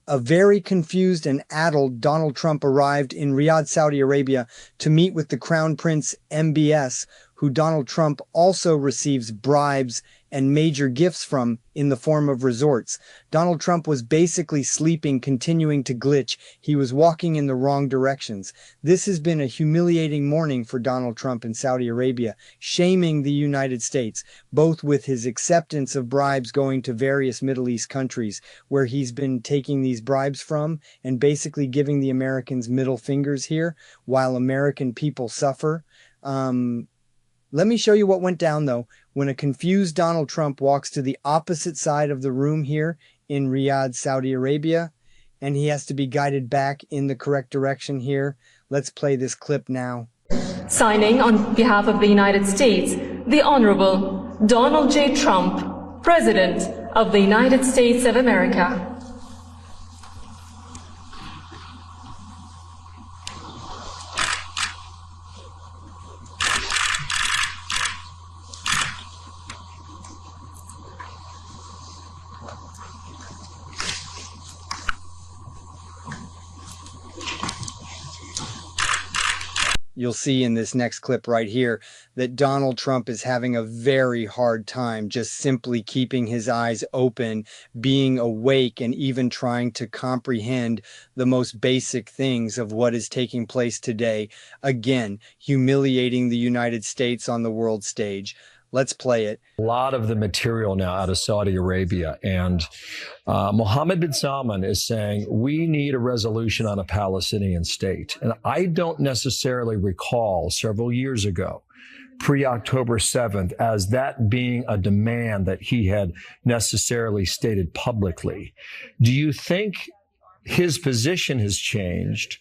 A very confused and addled Donald Trump arrived in Riyadh, Saudi Arabia to meet with the Crown Prince MBS, who Donald Trump also receives bribes and major gifts from in the form of resorts. Donald Trump was basically sleeping, continuing to glitch. He was walking in the wrong directions. This has been a humiliating morning for Donald Trump in Saudi Arabia, shaming the United States, both with his acceptance of bribes going to various Middle East countries where he's been taking these bribes from and basically giving the Americans middle fingers here while American people suffer. Let me show you what went down, though, when a confused Donald Trump walks to the opposite side of the room here in Riyadh, Saudi Arabia, and he has to be guided back in the correct direction here. Let's play this clip now. Signing on behalf of the United States, the Honorable Donald J. Trump, President of the United States of America. You'll see in this next clip right here that Donald Trump is having a very hard time just simply keeping his eyes open, being awake, and even trying to comprehend the most basic things of what is taking place today. Again, humiliating the United States on the world stage. Let's play it. A lot of the material now out of Saudi Arabia, and Mohammed bin Salman is saying we need a resolution on a Palestinian state. And I don't necessarily recall several years ago, pre-October 7th, as that being a demand that he had necessarily stated publicly. Do you think his position has changed,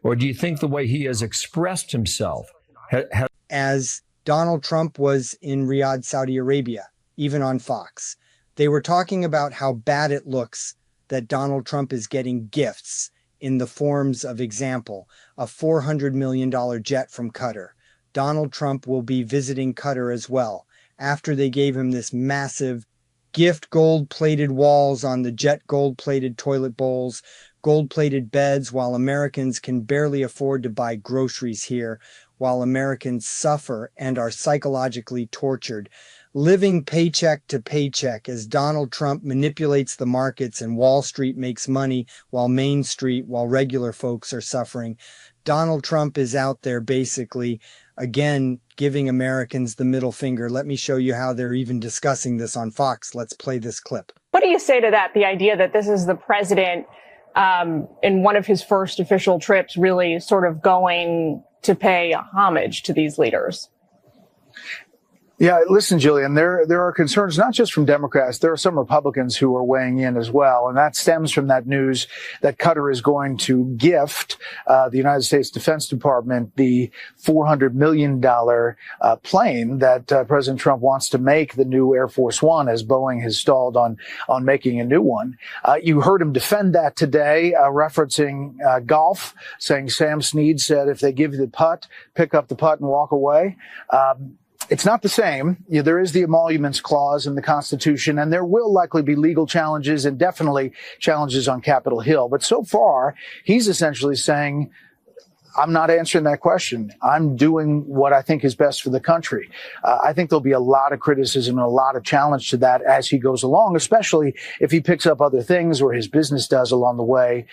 or do you think the way he has expressed himself has... As Donald Trump was in Riyadh, Saudi Arabia, even on Fox, they were talking about how bad it looks that Donald Trump is getting gifts in the forms of, example, a $400 million jet from Qatar. Donald Trump will be visiting Qatar as well, after they gave him this massive gift, gold-plated walls on the jet, gold-plated toilet bowls, gold-plated beds, while Americans can barely afford to buy groceries here, while Americans suffer and are psychologically tortured, living paycheck to paycheck as Donald Trump manipulates the markets and Wall Street makes money while Main Street, while regular folks are suffering. Donald Trump is out there basically, again, giving Americans the middle finger. Let me show you how they're even discussing this on Fox. Let's play this clip. What do you say to that, the idea that this is the president in one of his first official trips really sort of going to pay homage to these leaders? Yeah, listen, Jillian, there are concerns not just from Democrats. There are some Republicans who are weighing in as well. And that stems from that news that Qatar is going to gift the United States Defense Department the $400 million plane that President Trump wants to make the new Air Force One, as Boeing has stalled on making a new one. You heard him defend that today, referencing golf, saying Sam Snead said if they give you the putt, pick up the putt and walk away. It's not the same. There is the emoluments clause in the Constitution, and there will likely be legal challenges and definitely challenges on Capitol Hill. But so far, he's essentially saying, I'm not answering that question. I'm doing what I think is best for the country. I think there'll be a lot of criticism and a lot of challenge to that as he goes along, especially if he picks up other things or his business does along the way,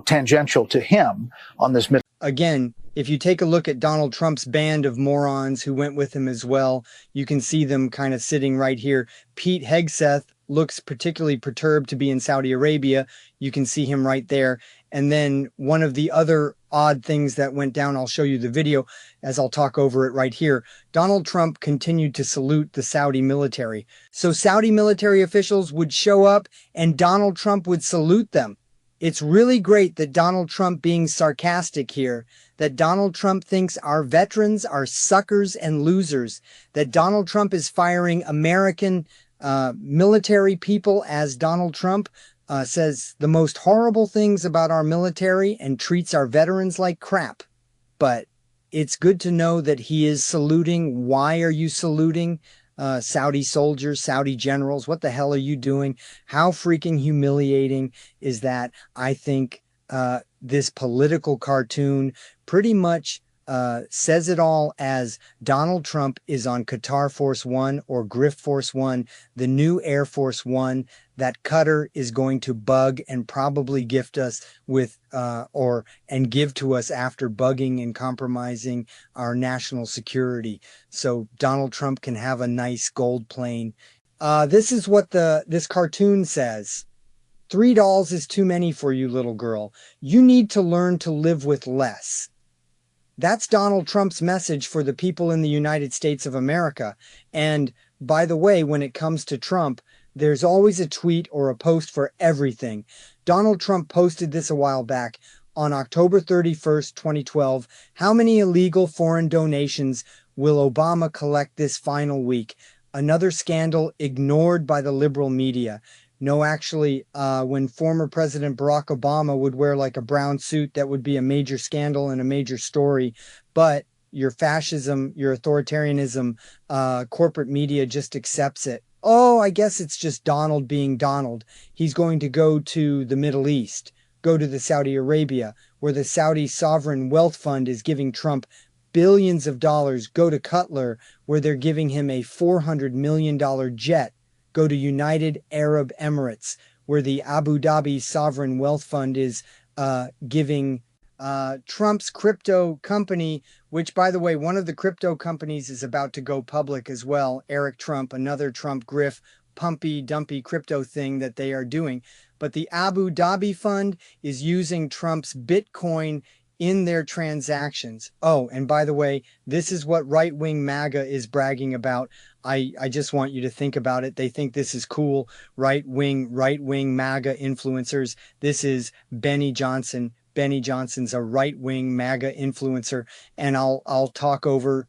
tangential to him on this. Again, if you take a look at Donald Trump's band of morons who went with him as well, you can see them kind of sitting right here. Pete Hegseth looks particularly perturbed to be in Saudi Arabia. You can see him right there. And then one of the other odd things that went down, I'll show you the video as I'll talk over it right here. Donald Trump continued to salute the Saudi military. So Saudi military officials would show up and Donald Trump would salute them. It's really great that Donald Trump, being sarcastic here, that Donald Trump thinks our veterans are suckers and losers, that Donald Trump is firing American military people as Donald Trump says the most horrible things about our military and treats our veterans like crap. But it's good to know that he is saluting. Why are you saluting? Saudi soldiers, Saudi generals. What the hell are you doing? How freaking humiliating is that? I think this political cartoon pretty much says it all, as Donald Trump is on Qatar Force One or GRIFT Force One, the new Air Force One that Qatar is going to bug and probably gift us with and give to us after bugging and compromising our national security. So Donald Trump can have a nice gold plane. This is what this cartoon says. 3 dolls is too many for you, little girl. You need to learn to live with less. That's Donald Trump's message for the people in the United States of America. And by the way, when it comes to Trump, there's always a tweet or a post for everything. Donald Trump posted this a while back on October 31st, 2012. How many illegal foreign donations will Obama collect this final week? Another scandal ignored by the liberal media. No, actually, when former President Barack Obama would wear like a brown suit, that would be a major scandal and a major story. But your fascism, your authoritarianism, corporate media just accepts it. Oh, I guess it's just Donald being Donald. He's going to go to the Middle East, go to the Saudi Arabia, where the Saudi Sovereign Wealth Fund is giving Trump billions of dollars. Go to Qatar, where they're giving him a $400 million jet. Go to United Arab Emirates, where the Abu Dhabi Sovereign Wealth Fund is giving Trump's crypto company, which, by the way, one of the crypto companies is about to go public as well. Eric Trump, another Trump griff, pumpy, dumpy crypto thing that they are doing. But the Abu Dhabi fund is using Trump's Bitcoin in their transactions. Oh, and by the way, this is what right-wing MAGA is bragging about. I just want you to think about it. They think this is cool. Right-wing MAGA influencers. This is Benny Johnson. Benny Johnson's a right-wing MAGA influencer. And I'll talk over.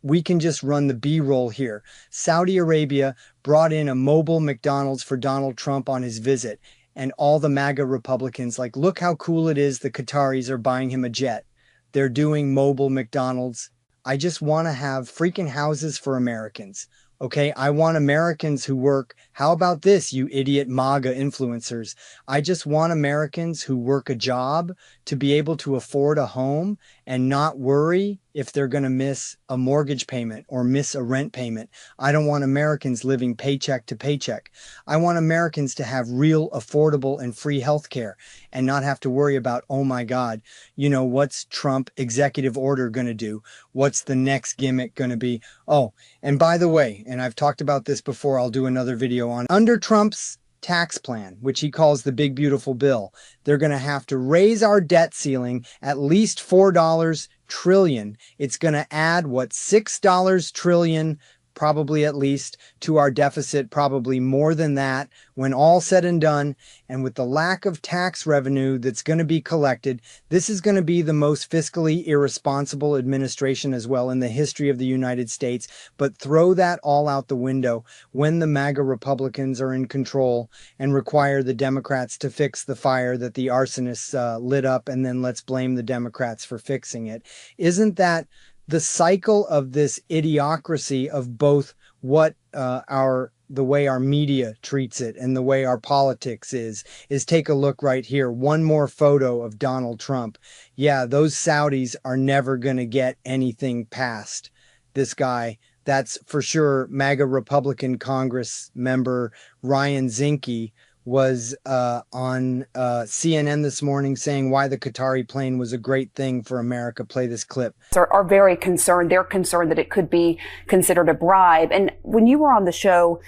We can just run the B-roll here. Saudi Arabia brought in a mobile McDonald's for Donald Trump on his visit. And all the MAGA Republicans, like, look how cool it is the Qataris are buying him a jet. They're doing mobile McDonald's. I just want to have freaking houses for Americans. Okay, I want Americans who work. How about this, you idiot MAGA influencers? I just want Americans who work a job to be able to afford a home and not worry if they're going to miss a mortgage payment or miss a rent payment. I don't want Americans living paycheck to paycheck. I want Americans to have real, affordable, and free health care and not have to worry about, oh my God, you know, what's Trump executive order going to do? What's the next gimmick going to be? Oh, and by the way, and I've talked about this before, I'll do another video on, under Trump's tax plan, which he calls the big beautiful bill, they're going to have to raise our debt ceiling at least $4 trillion. It's going to add what, $6 trillion, probably at least, to our deficit, probably more than that when all said and done. And with the lack of tax revenue that's going to be collected, this is going to be the most fiscally irresponsible administration as well in the history of the United States. But throw that all out the window when the MAGA Republicans are in control and require the Democrats to fix the fire that the arsonists lit up, and then let's blame the Democrats for fixing it. Isn't that the cycle of this idiocracy of both what the way our media treats it and the way our politics is take a look right here. One more photo of Donald Trump. Yeah, those Saudis are never going to get anything past this guy. That's for sure. MAGA Republican Congress member Ryan Zinke was on CNN this morning saying why the Qatari plane was a great thing for America. Play this clip. Are very concerned. They're concerned that it could be considered a bribe. And when you were on the show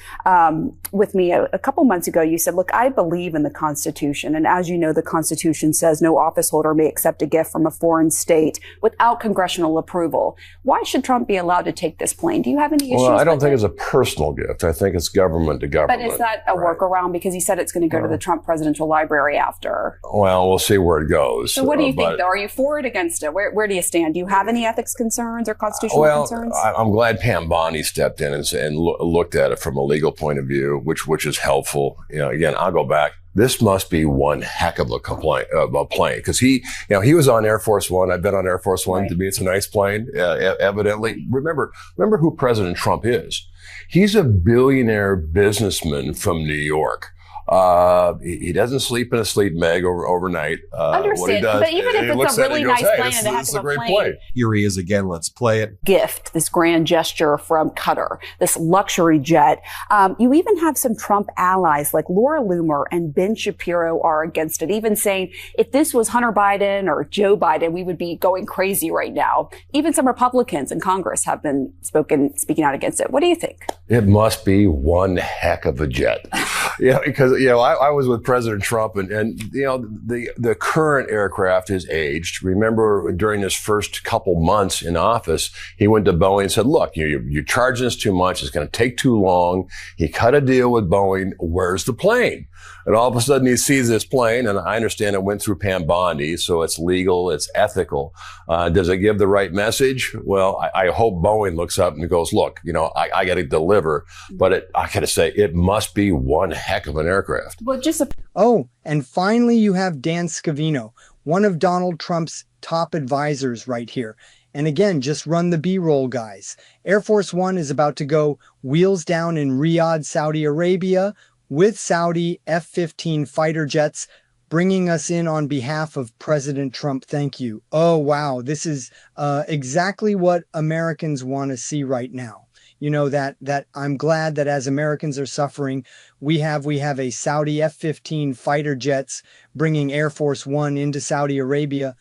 with me a couple months ago, you said, look, I believe in the Constitution. And as you know, the Constitution says no office holder may accept a gift from a foreign state without congressional approval. Why should Trump be allowed to take this plane? Do you have any issues? Well, I don't think it's a personal gift. I think it's government to government. But is that a workaround? Because he said it's going to go to the Trump Presidential Library after. Well, we'll see where it goes. So what do you think, though? Are you for it, against it? Where do you stand? Do you have any ethics concerns or constitutional concerns? I'm glad Pam Bondi stepped in and looked at it from a legal point of view, which is helpful. You know, again, I'll go back this must be one heck of a plane, because he was on Air Force One. I've been on Air Force One. To me, it's a nice plane. Evidently, remember who President Trump is. He's a billionaire businessman from New York. He doesn't sleep in a sleep bag overnight. Understand, what he does, but even if it's a really nice plane and a heck of a plane. Here he is again. Let's play it. Gift, this grand gesture from Qatar, this luxury jet. You even have some Trump allies like Laura Loomer and Ben Shapiro are against it, even saying if this was Hunter Biden or Joe Biden, we would be going crazy right now. Even some Republicans in Congress have been speaking out against it. What do you think? It must be one heck of a jet. Because I was with President Trump, and the current aircraft is aged. Remember, during his first couple months in office, he went to Boeing and said, "Look, you're charging us too much. It's going to take too long." He cut a deal with Boeing. Where's the plane? And all of a sudden he sees this plane, and I understand it went through Pam Bondi, so it's legal, it's ethical. Does it give the right message? Well, I hope Boeing looks up and goes, "Look, I got to deliver," but I got to say, it must be one heck of an aircraft. Well, And finally, you have Dan Scavino, one of Donald Trump's top advisors right here. And again, just run the B-roll, guys. Air Force One is about to go wheels down in Riyadh, Saudi Arabia, with Saudi F-15 fighter jets, bringing us in on behalf of President Trump. Thank you. Oh, wow. This is exactly what Americans want to see right now. That I'm glad that as Americans are suffering, we have a Saudi F-15 fighter jets bringing Air Force One into Saudi Arabia.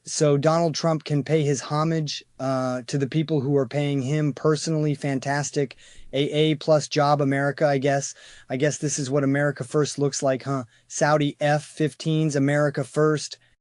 So Donald Trump can pay his homage to the people who are paying him personally. Fantastic. A plus job, America, I guess. I guess this is what America First looks like, huh? Saudi F-15s, America First.